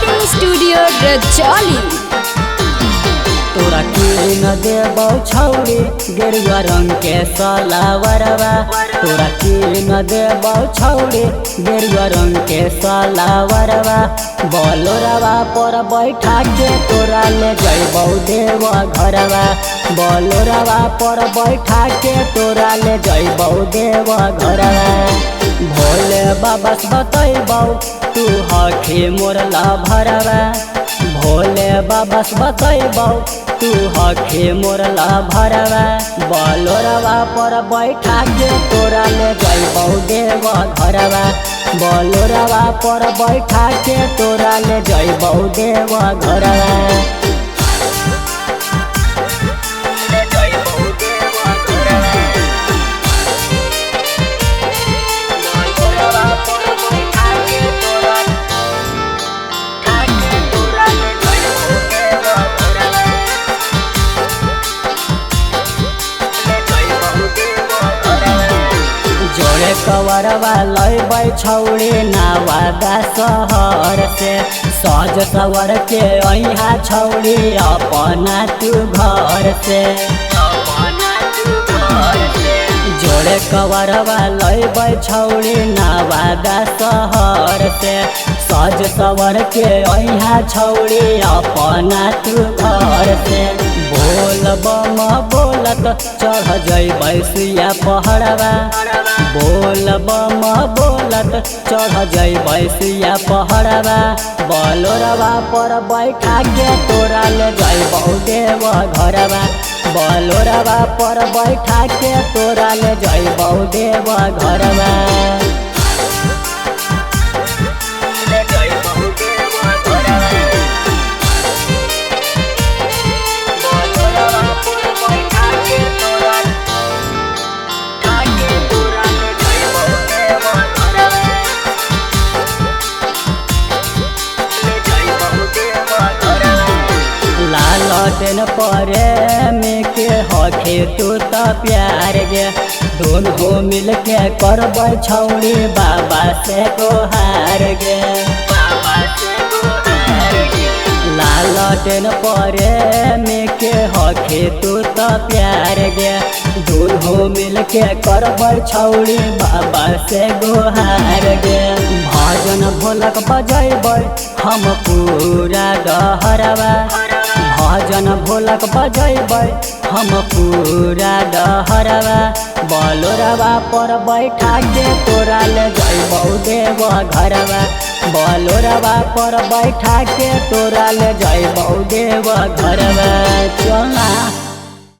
Recording studio Rajauli. तोरा कीन देबौ छौरी गेरुआ रंग के सलावरवा। तोरा कीन देबौ छौरी गेरुआ रंग के सलावरवा। बोलोरवा पर बैठा के तोरा ले जइबौ देवा घरवा। बोलोरवा पर बैठा के तोरा ले जइबौ देवा घरवा। भोले बाबा से बतैबौ तू हखी मोर लभरवा। भोले बाबा से बतैबौ तू हखी मोर लभरवा। बोलोरवा पर बैठा के तोरा ले जइबौ देवा घरवा। बोलोरवा पर बैठा के तोरा ले जइबौ देवा घरवा। जोड़े कवरवा लैबै छौड़ी नवादा शहर से। सज सवर के अइहा छौड़ी अपना तू घर से। जोड़े कवरवा लैबै छौड़ी नवादा शहर से। सज सवर के अइहा छौड़ी अपना तू घर से। बोल बम बोलत चढ़ जइबै सुइया पहड़वा। बोल बम बोलत चढ़ जइबै सुइया पहड़वा। बोलोरवा पर बैठा के तोरा ले जइबौ देवा घरवा। बोलोरवा पर बैठा के तोरा ले जइबौ देवा घरवा। लालटेन प्रेमी के हखे तू त प्यार गे। दोनों मिल के करबै छौड़ी बाबा से गोहार गे। लालटेन प्रेमी के हखे तू त प्यार गे। दोनों मिल के करबै छौड़ी बाबा से गोहार गे। भजन भोलक बजैबै हम पूरा डहरवा। भजन भोलक बजैबै हम पूरा डहरवा। बोलोरवा पर बैठा के तोरा ले जइबौ देवा घरवा। बोलोरवा पर बैठा के तोरा ले जइबौ देवा घरवा। चलना।